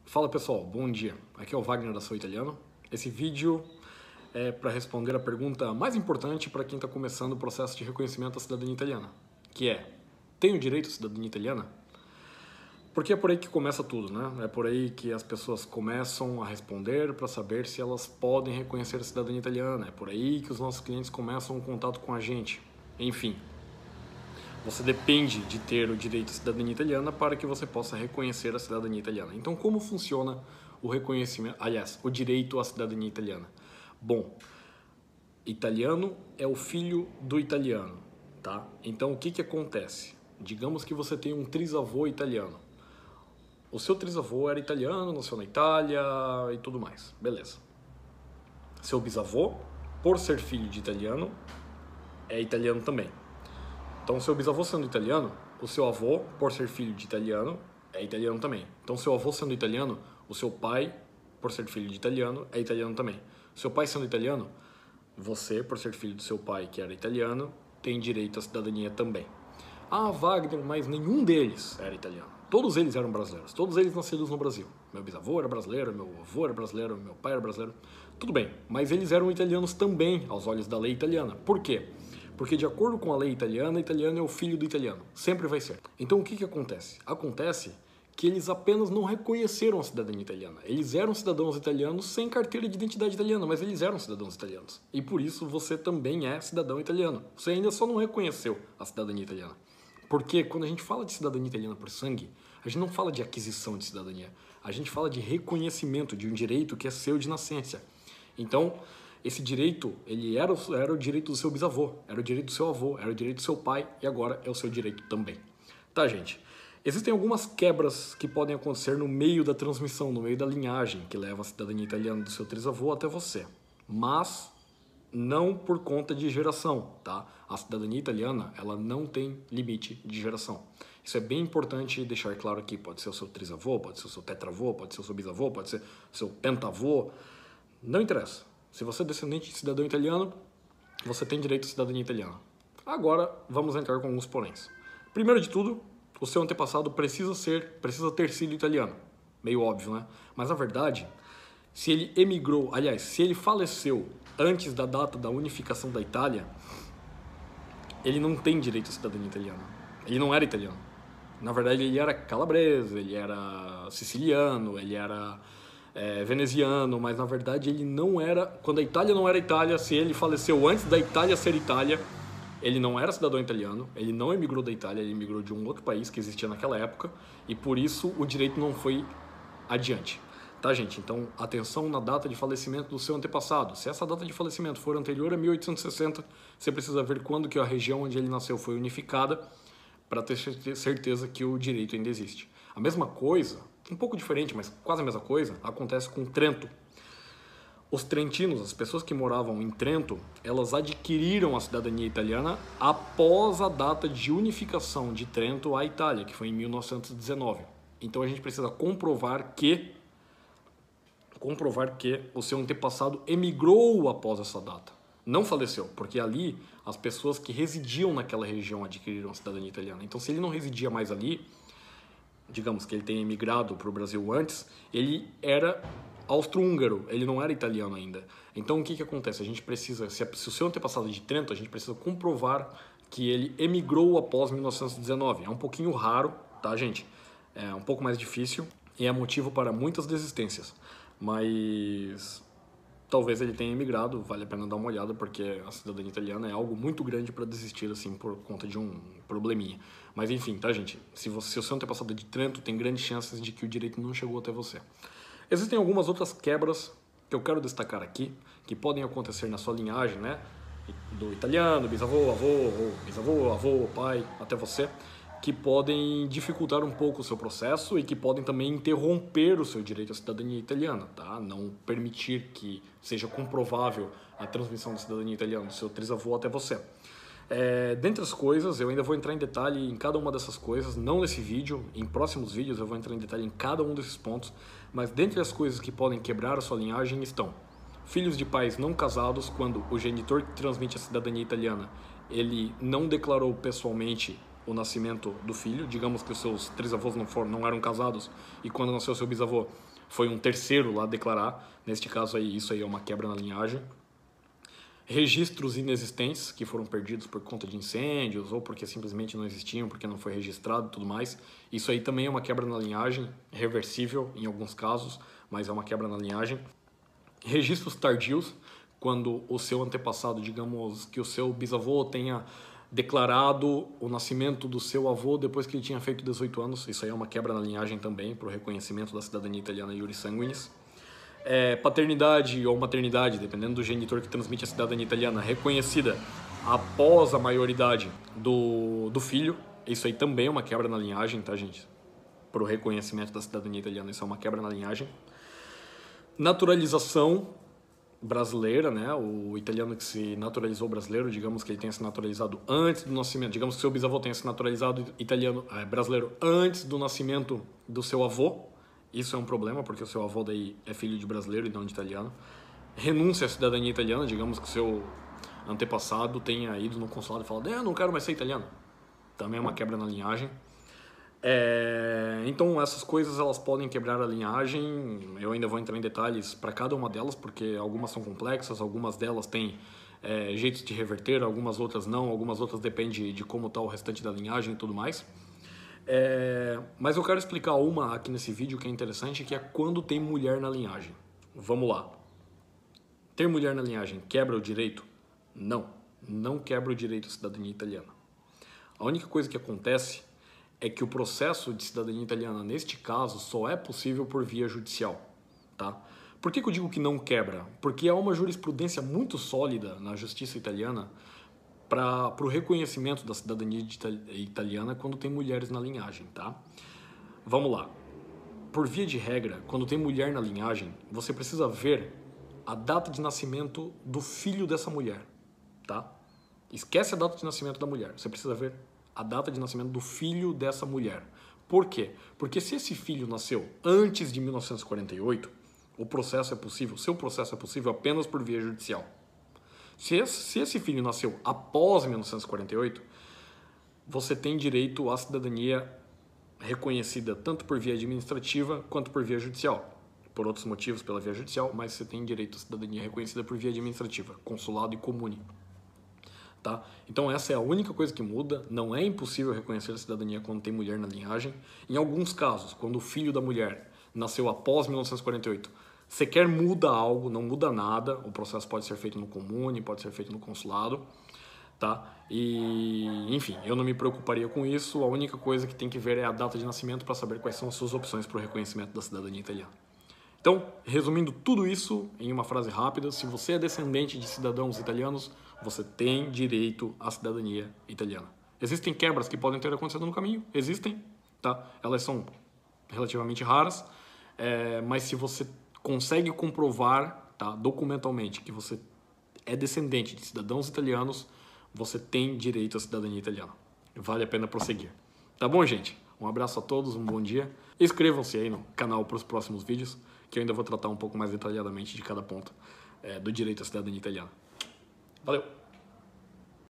Fala pessoal, bom dia. Aqui é o Wagner da Sou Italiano. Esse vídeo é para responder a pergunta mais importante para quem está começando o processo de reconhecimento da cidadania italiana, que é: tenho direito à cidadania italiana? Porque é por aí que começa tudo, né? É por aí que as pessoas começam a responder para saber se elas podem reconhecer a cidadania italiana. É por aí que os nossos clientes começam o contato com a gente. Enfim, você depende de ter o direito à cidadania italiana para que você possa reconhecer a cidadania italiana. Então, como funciona o reconhecimento, o direito à cidadania italiana? Bom, italiano é o filho do italiano, tá? Então, o que acontece? Digamos que você tem um trisavô italiano. O seu trisavô era italiano, nasceu na Itália e tudo mais. Beleza. Seu bisavô, por ser filho de italiano, é italiano também. Então, seu bisavô sendo italiano, o seu avô, por ser filho de italiano, é italiano também. Então, seu avô sendo italiano, o seu pai, por ser filho de italiano, é italiano também. Seu pai sendo italiano, você, por ser filho do seu pai, que era italiano, tem direito à cidadania também. Ah, Wagner, mas nenhum deles era italiano. Todos eles eram brasileiros. Todos eles nascidos no Brasil. Meu bisavô era brasileiro, meu avô era brasileiro, meu pai era brasileiro. Tudo bem, mas eles eram italianos também, aos olhos da lei italiana. Por quê? Porque, de acordo com a lei italiana, italiano é o filho do italiano. Sempre vai ser. Então, o que acontece? Acontece que eles apenas não reconheceram a cidadania italiana. Eles eram cidadãos italianos sem carteira de identidade italiana, mas eles eram cidadãos italianos. E por isso você também é cidadão italiano. Você ainda só não reconheceu a cidadania italiana. Porque quando a gente fala de cidadania italiana por sangue, a gente não fala de aquisição de cidadania. A gente fala de reconhecimento de um direito que é seu de nascença. Então, esse direito, ele era o direito do seu bisavô, era o direito do seu avô, era o direito do seu pai e agora é o seu direito também. Tá, gente? Existem algumas quebras que podem acontecer no meio da transmissão, no meio da linhagem que leva a cidadania italiana do seu trisavô até você. Mas não por conta de geração, tá? A cidadania italiana, ela não tem limite de geração. Isso é bem importante deixar claro aqui. Pode ser o seu trisavô, pode ser o seu tetravô, pode ser o seu bisavô, pode ser o seu pentavô. Não interessa. Se você é descendente de cidadão italiano, você tem direito à cidadania italiana. Agora, vamos entrar com alguns poréns. Primeiro de tudo, o seu antepassado precisa ter sido italiano. Meio óbvio, né? Mas, na verdade, se ele emigrou, aliás, se ele faleceu antes da data da unificação da Itália, ele não tem direito à cidadania italiana. Ele não era italiano. Na verdade, ele era calabrese, ele era siciliano, ele era veneziano, mas na verdade ele não era... Quando a Itália não era Itália, se ele faleceu antes da Itália ser Itália, ele não era cidadão italiano, ele não emigrou da Itália, ele emigrou de um outro país que existia naquela época, e por isso o direito não foi adiante. Tá, gente? Então, atenção na data de falecimento do seu antepassado. Se essa data de falecimento for anterior a 1860, você precisa ver quando que a região onde ele nasceu foi unificada para ter certeza que o direito ainda existe. A mesma coisa, um pouco diferente, mas quase a mesma coisa, acontece com Trento. Os trentinos, as pessoas que moravam em Trento, elas adquiriram a cidadania italiana após a data de unificação de Trento à Itália, que foi em 1919. Então a gente precisa comprovar que o seu antepassado emigrou após essa data. Não faleceu, porque ali as pessoas que residiam naquela região adquiriram a cidadania italiana. Então, se ele não residia mais ali, digamos que ele tenha emigrado para o Brasil antes, ele era austro-húngaro, ele não era italiano ainda. Então, o que acontece? A gente precisa, se o seu antepassado é de Trento, a gente precisa comprovar que ele emigrou após 1919. É um pouquinho raro, tá, gente? É um pouco mais difícil e é motivo para muitas desistências. Mas talvez ele tenha emigrado, vale a pena dar uma olhada, porque a cidadania italiana é algo muito grande para desistir, assim, por conta de um probleminha. Mas enfim, tá, gente? Se o seu antepassado é de Trento, tem grandes chances de que o direito não chegou até você. Existem algumas outras quebras que eu quero destacar aqui, que podem acontecer na sua linhagem, né? Do italiano, bisavô, avô, bisavô, avô, pai, até você, que podem dificultar um pouco o seu processo e que podem também interromper o seu direito à cidadania italiana, tá? Não permitir que seja comprovável a transmissão da cidadania italiana do seu trisavô até você. Dentre as coisas, eu ainda vou entrar em detalhe em cada uma dessas coisas, não nesse vídeo, em próximos vídeos eu vou entrar em detalhe em cada um desses pontos, mas dentre as coisas que podem quebrar a sua linhagem estão filhos de pais não casados, quando o genitor que transmite a cidadania italiana, ele não declarou pessoalmente o nascimento do filho. Digamos que os seus trisavós não eram casados e quando nasceu seu bisavô, foi um terceiro lá declarar. Neste caso aí, isso aí é uma quebra na linhagem. Registros inexistentes que foram perdidos por conta de incêndios ou porque simplesmente não existiam, porque não foi registrado e tudo mais. Isso aí também é uma quebra na linhagem, reversível em alguns casos, mas é uma quebra na linhagem. Registros tardios, quando o seu antepassado, digamos que o seu bisavô tenha declarado o nascimento do seu avô depois que ele tinha feito 18 anos. Isso aí é uma quebra na linhagem também, para o reconhecimento da cidadania italiana iuris sanguinis. Paternidade ou maternidade, dependendo do genitor que transmite a cidadania italiana, reconhecida após a maioridade do filho. Isso aí também é uma quebra na linhagem, tá, gente? Para o reconhecimento da cidadania italiana, isso é uma quebra na linhagem. Naturalização brasileira, né? O italiano que se naturalizou brasileiro, digamos que ele tenha se naturalizado antes do nascimento, digamos que seu bisavô tenha se naturalizado brasileiro antes do nascimento do seu avô. Isso é um problema, porque o seu avô daí é filho de brasileiro e não de italiano. Renúncia à cidadania italiana, digamos que o seu antepassado tenha ido no consulado e falado, eu não quero mais ser italiano. Também é uma quebra na linhagem. Então essas coisas elas podem quebrar a linhagem. Eu ainda vou entrar em detalhes para cada uma delas, porque algumas são complexas, algumas delas têm jeitos de reverter, algumas outras não, algumas outras depende de como está o restante da linhagem e tudo mais. Mas eu quero explicar uma aqui nesse vídeo que é interessante, que é quando tem mulher na linhagem. Vamos lá. Ter mulher na linhagem quebra o direito? Não, não quebra o direito à cidadania italiana. A única coisa que acontece é que o processo de cidadania italiana, neste caso, só é possível por via judicial, tá? Por que eu digo que não quebra? Porque há uma jurisprudência muito sólida na justiça italiana para o reconhecimento da cidadania italiana quando tem mulheres na linhagem, tá? Vamos lá. Por via de regra, quando tem mulher na linhagem, você precisa ver a data de nascimento do filho dessa mulher, tá? Esquece a data de nascimento da mulher, você precisa ver a data de nascimento do filho dessa mulher. Por quê? Porque se esse filho nasceu antes de 1948, o processo é possível, seu processo é possível apenas por via judicial. Se esse filho nasceu após 1948, você tem direito à cidadania reconhecida tanto por via administrativa quanto por via judicial. Por outros motivos, pela via judicial, mas você tem direito à cidadania reconhecida por via administrativa, consulado e comune. Tá? Então essa é a única coisa que muda. Não é impossível reconhecer a cidadania quando tem mulher na linhagem. Em alguns casos, quando o filho da mulher nasceu após 1948, sequer muda algo, não muda nada. O processo pode ser feito no comune, pode ser feito no consulado, tá? E, enfim, eu não me preocuparia com isso. A única coisa que tem que ver é a data de nascimento para saber quais são as suas opções para o reconhecimento da cidadania italiana. Então, resumindo tudo isso em uma frase rápida, se você é descendente de cidadãos italianos, você tem direito à cidadania italiana. Existem quebras que podem ter acontecido no caminho, existem, tá? Elas são relativamente raras, mas se você consegue comprovar, tá, documentalmente que você é descendente de cidadãos italianos, você tem direito à cidadania italiana. Vale a pena prosseguir. Tá bom, gente? Um abraço a todos, um bom dia. Inscrevam-se aí no canal para os próximos vídeos, que eu ainda vou tratar um pouco mais detalhadamente de cada ponto do direito à cidadania italiana. Valeu!